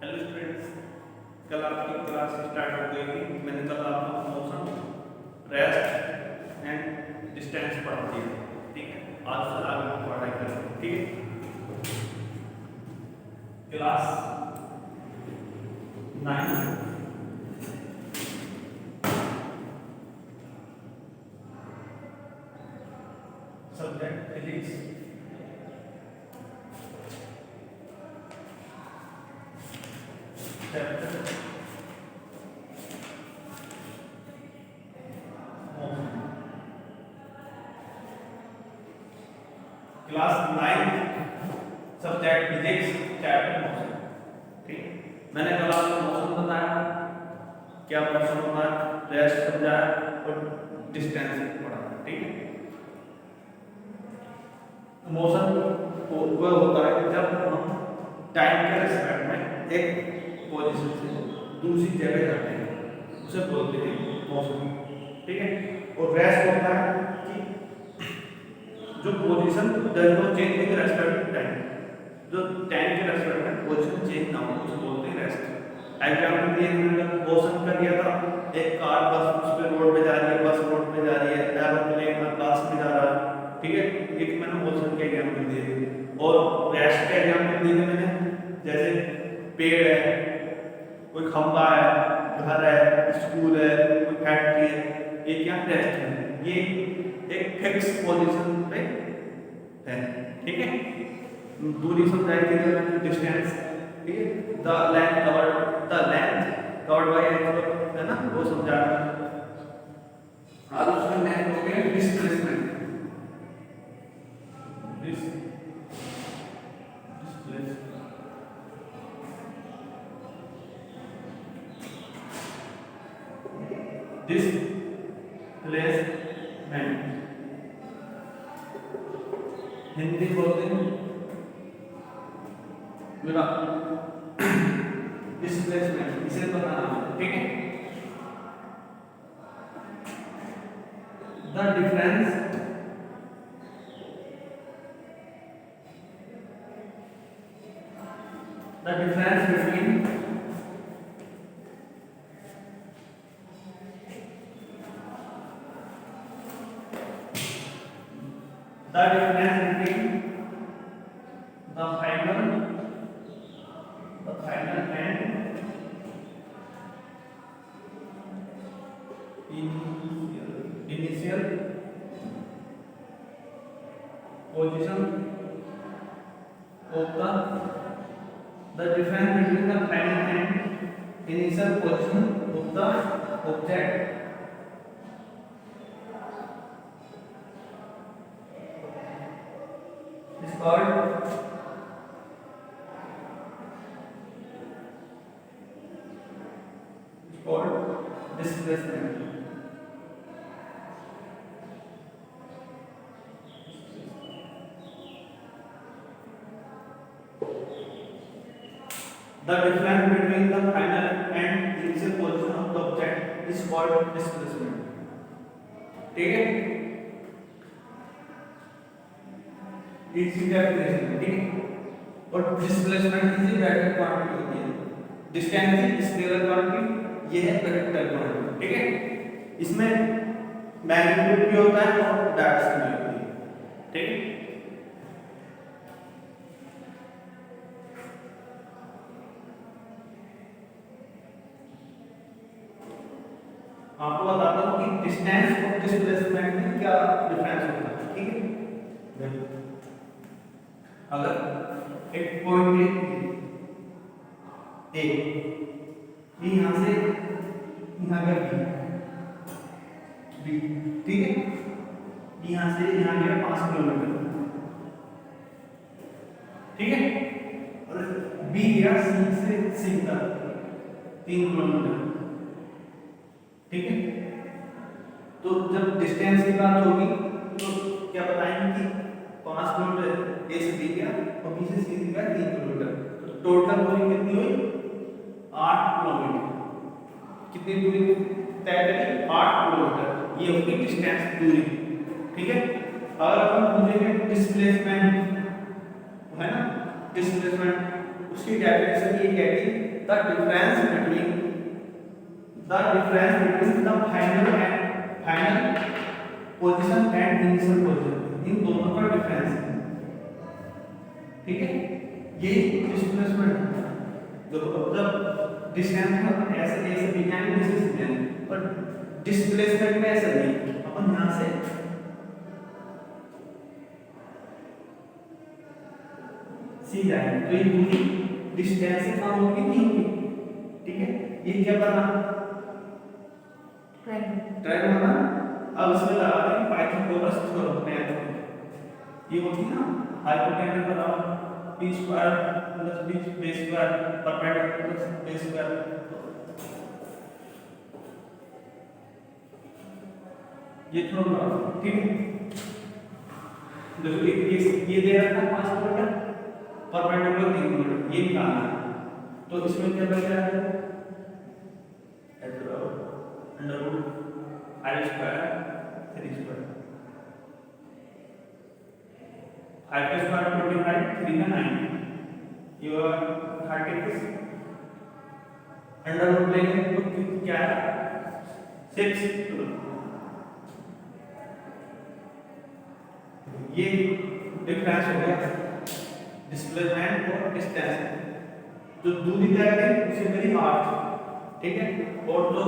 Hello students, कल आपकी class start हो गई थी। मैंने कल आपको मोशन, रेस्ट एंड डिस्टेंस पढ़ा दिया, ठीक है। आज से आगे हम पढ़ाई करेंगे, ठीक है। Class 9 subject physics, chapter class 9 subject physics chapter motion, ठीक। मैंने कल आपको मोशन बताया, क्या मोशन होता है, रेस्ट समझाया और डिस्टेंस पढ़ा, ठीक है। मोशन वो होता है जब हम टाइम के रिस्पेक्ट में एक पोजीशन से दूसरी जगह जाते हैं, उसे बोलते हैं मोशन, ठीक है। और रेस्ट होता है कि जो position does not change in respect to time, जो टाइम के रेस्पेक्ट में पोजीशन चेंज ना हो, उसे बोलते हैं रेस्ट। एग्जांपल दिए मैंने मोशन का दिया था, एक कार बस उस पे रोड पे जा रही है, बस रोड पे जा रही है, एरोप्लेन आकाश में जा रहा है, ठीक है। एक मैंने मोशन के एग्जांपल दिए और रेस्ट के एग्जांपल दिए मैंने, जैसे पेड़ है, कोई खंबा है, घर है, स्कूल है, कोई फैक्ट्री है, ये क्या रेस्ट है, ये एक फिक्स पोजीशन पे है, ठीक है। दूरी समझाई थी मैंने, डिस्टेंस, ठीक है। The length covered by angle है ना, वो समझा। आज उसमें नेक्स्ट हो गया डिस्प्लेसमेंट। डिस्प्लेसमेंट हिंदी बोलते हैं मेरा डिस्प्लेसमेंट, इसे बताना है, ठीक है। The difference between the final and initial position of the difference between the final and initial position of the object is called displacement. The difference between the final and initial position of the object is called displacement, ठीक है। इसी definition, ठीक है। और displacement इसी vector quantity होती है, distance is scalar quantity, ये है वेक्टर क्वांटिटी, ठीक है। इसमें मैग्नीट्यूड भी होता है और डायरेक्शन भी होती है, ठीक है। आपको बताता हूँ कि डिस्टेंस और डिस्प्लेसमेंट में क्या डिफरेंस होता है, ठीक है। अगर एक पॉइंट ए यहां से यहां तक बी, ठीक है, यहां से यहां गया 5 किलोमीटर, ठीक है। और बी गया सी से सी तक 3 किलोमीटर, ठीक है। तो जब डिस्टेंस की बात होगी तो क्या बताएंगे कि 5 किलोमीटर ए से बी गया और बी से सी गया 3 किलोमीटर, तो टोटल दूरी कितनी हुई, 8 किलोमीटर। कितनी दूरी तय करी, 8 किलोमीटर, ये होगी डिस्टेंस दूरी, ठीक है। अगर अपन पूछेंगे डिस्प्लेसमेंट, है ना, डिस्प्लेसमेंट उसकी डेफिनेशन ये कहती है the difference between the final position and initial position, इन दोनों का डिफरेंस है, ठीक है। ये डिस्प्लेसमेंट देखो, जब डिस्टेंस में अपन ऐसे बी जाएंगे, दिस जाएंगे, पर डिस्प्लेसमेंट में ऐसा नहीं, अपन यहां से सी जाएंगे, तो ये दूरी डिस्टेंस से कम होगी नहीं होगी, ठीक है। ये क्या बना, ट्रायंगल बना। अब इसमें लगा दें पाइथागोरस थ्योरम मैथ, ये होती ना हाइपोटेन्यूज बराबर b square plus b square perpendicular plus b square, ये थ्योरम, ठीक है। देखो ये दे रखा है 5 किलोमीटर, परपेंडिकुलर 3 किलोमीटर, ये निकालना है। तो इसमें क्या बच रहा है, under root i square 3 square, 5 का स्क्वायर 25, 3 का 9, ये 36, अंडर रूट लेंगे तो क्या है 6, ये डिफरेंस हो गया डिस्प्लेसमेंट और डिस्टेंस, जो दूरी तय करी उसे मेरी 8, ठीक है, और जो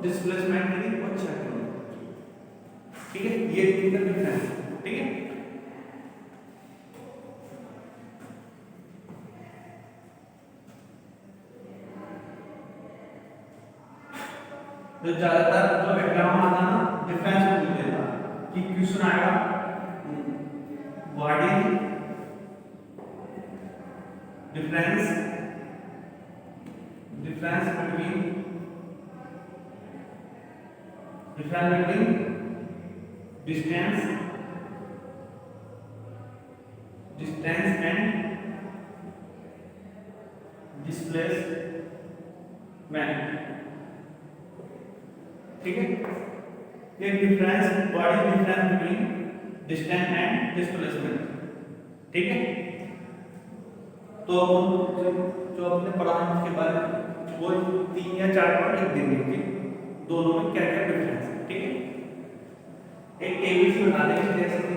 डिस्प्लेसमेंट करी वो 6 किलोमीटर, ठीक है। ये इनका डिफरेंस, ठीक है। तो ज्यादातर जो एग्जाम आता है ना डिफरेंस पूछ लेता है कि क्वेश्चन आएगा what is difference between distance and displacement, ठीक है। ये difference what is difference between distance and displacement, ठीक है। तो जो आपने पढ़ा है उसके बारे में वो 3 या 4 पॉइंट लिख देंगे कि दोनों में क्या क्या डिफरेंस है, ठीक है। एक एबीसी बना देंगे जैसे कि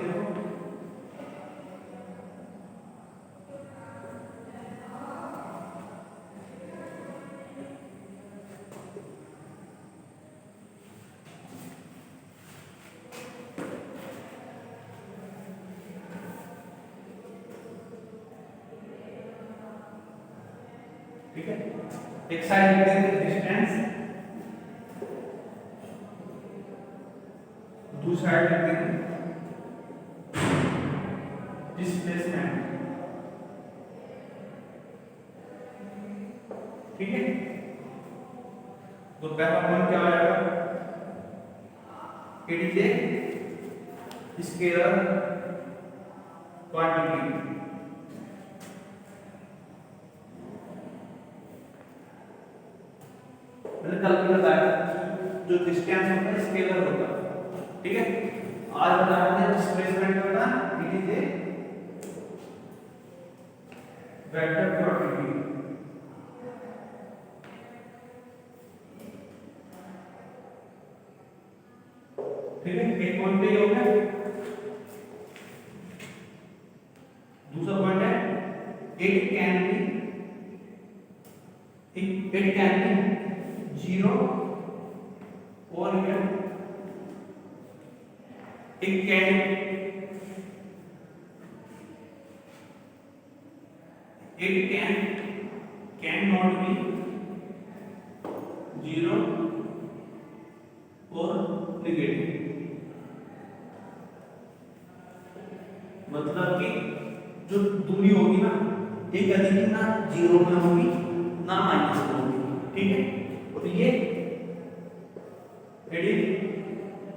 ठीक है। एक साइड लिख देंगे डिस्टेंस, दूसरा साइड लिख देंगे डिस्प्लेसमेंट, ठीक है। तो पहला पॉइंट क्या आएगा, it is a scalar quantity, मैंने कल भी बताया जो डिस्टेंस होता है स्केलर होता है, ठीक है। आज बताया है डिस्प्लेसमेंट होता है it is a vector quantity, ठीक है। एक पॉइंट ये हो गया। दूसरा पॉइंट है इट कैन बी 0 और it cannot be 0 और नेगेटिव, मतलब कि जो दूरी होगी ना ये कभी ना 0 में होगी ना माइनस में होगी, ठीक है। और ये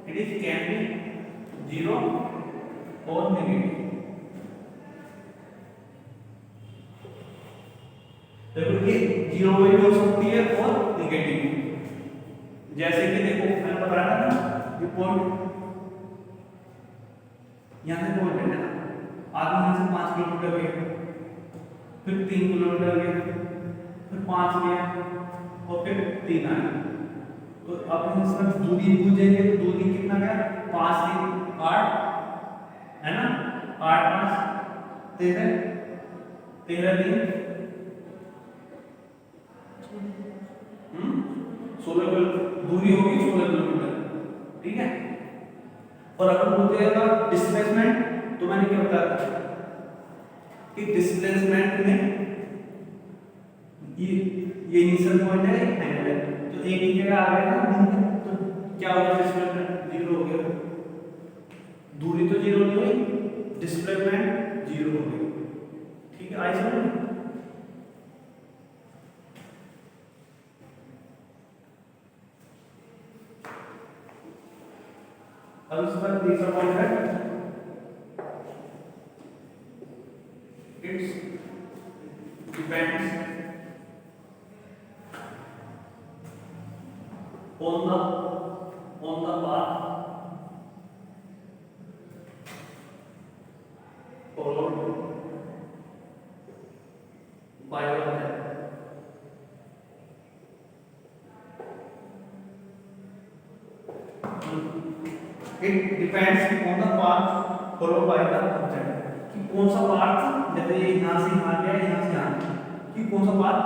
it is can be 0 और नेगेटिव, देखो ये 0 में भी हो सकती है और नेगेटिव, जैसे कि देखो मैंने बताया ना ये पॉइंट यहाँ से पॉइंट है ना, आगे यहाँ से 5 किलोमीटर गए, फिर 3 किलोमीटर गए, फिर 5 गया और फिर 3 आया। तो अब इसमें दूरी पूछेंगे तो दूरी कितना गया 5 3 8 है ना, 8 5 13 13 3 16 किलोमीटर दूरी होगी 16 किलोमीटर, ठीक है। और अगर पूछेगा डिस्प्लेसमेंट तो मैंने क्या बताया कि डिस्प्लेसमेंट में ये इनिशियल पॉइंट है एक फाइनल है, तो एक ही जगह आ गया ना तो क्या हो गया डिस्प्लेसमेंट 0 हो गया, दूरी तो 0 नहीं हुई, डिस्प्लेसमेंट 0 हो गई, ठीक है। आई समझ में? अब इस पर तीसरा पॉइंट है it's depends on the path followed by one step. It depends on the path followed by the object. कि कौन सा पाथ, जैसे ये यहाँ से यहाँ गया यहाँ से यहाँ, कि कौन सा पाथ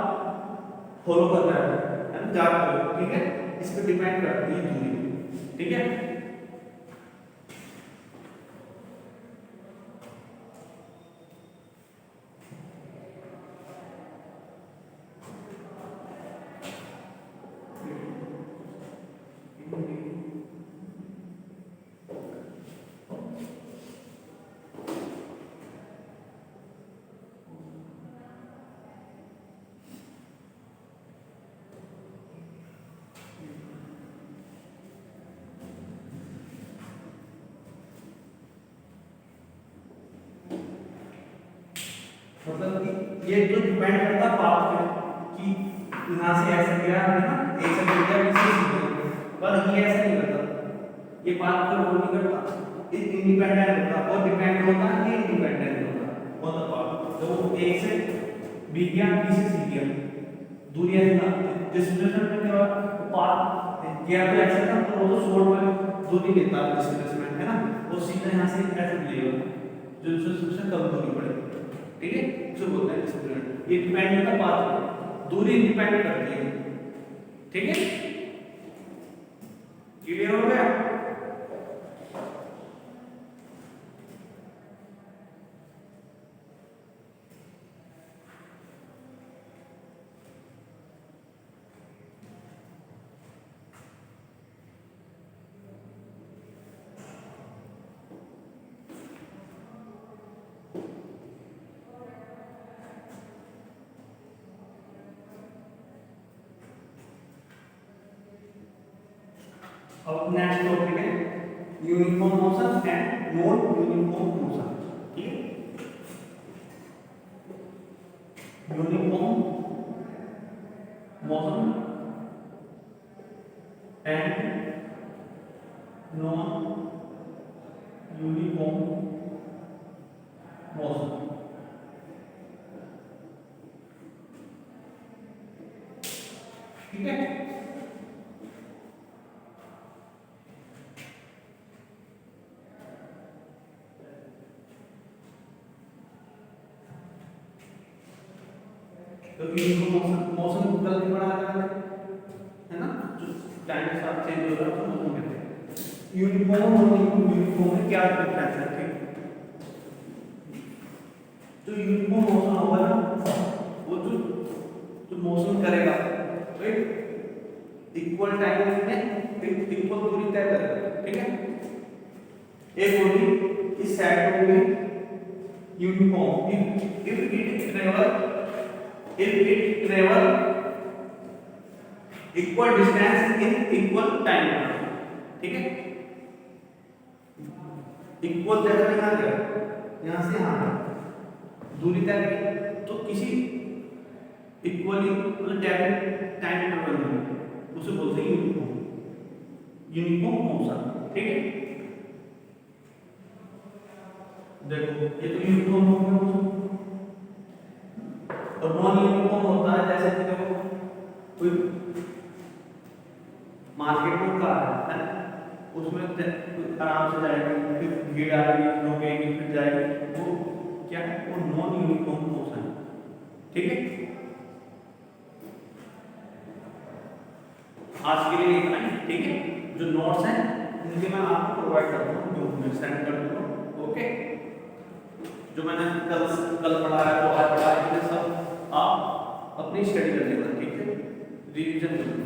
फॉलो कर रहा है ना, जा रहा है, ठीक है। इस पे डिपेंड करती है दूरी, ठीक है। मतलब कि ये तो डिपेंड करता पाथ पे कि यहाँ से ऐसे गया है ना, एक से गया किसी से गया, पर ये ऐसा नहीं करता, ये पाथ को वो नहीं करता, ये इंडिपेंडेंट होता और डिपेंड होता है, ये इंडिपेंडेंट होता ऑन द पाथ। तो वो एक से बी गया बी से सी गया, दूरी है ना, डिस्प्लेसमेंट में क्या हुआ पाथ गया तो ऐसे था तो वो तो शॉर्ट वाली दूरी लेता है डिस्प्लेसमेंट, है ना, वो सीधा यहाँ से ऐसे मिलेगा जो सबसे कम दूरी पड़ेगी, ठीक है। जो बोलते हैं डिस्प्लेसमेंट, ये डिपेंड करता है पाथ पे, दूरी डिपेंड करती है, ठीक है। क्लियर हो गया? अब नेक्स्ट टॉपिक है uniform motion and non uniform motion, ठीक है। Uniform motion and non uniform motion, ठीक है। तो यूनिफॉर्म मोशन कल भी पढ़ा है ना, जो टाइम के साथ चेंज हो रहा है तो मोशन कहते हैं। यूनिफॉर्म और यूनिफॉर्म में क्या डिफरेंस है, ठीक। जो यूनिफॉर्म मोशन होगा ना, वो जो जो मोशन करेगा राइट, इक्वल टाइम में इक्वल दूरी तय करेगा, ठीक है। एक बॉडी इस साइड पे होगी uniform if it travel equal distance in equal time, ठीक है। इक्वल जगह यहाँ गया, यहाँ से यहाँ दूरी तय की, तो किसी इक्वली मतलब टाइम इंटरवल में उसे बोलते हैं यूनिफॉर्म मोशन, ठीक है। देखो ये तो यूनिफॉर्म मोशन, और नॉन यूनिफॉर्म होता है जैसे कि देखो कोई मार्केट में कार है उसमें आराम से जाएगी, फिर भीड़ आएगी, रुकेगी, फिर जाएगी, वो क्या है, वो नॉन यूनिफॉर्म मोशन है। ठीक है, आज के लिए इतना ही। ठीक है, जो नोट्स हैं उनके मैं आपको प्रोवाइड करता हूँ, ग्रुप में सेंड कर दूंगा। ओके, जो मैंने कल पढ़ाया तो आज पढ़ाया, ये सब आप अपनी स्टडी कर लेना। ठीक है, रिवीजन कर लेना।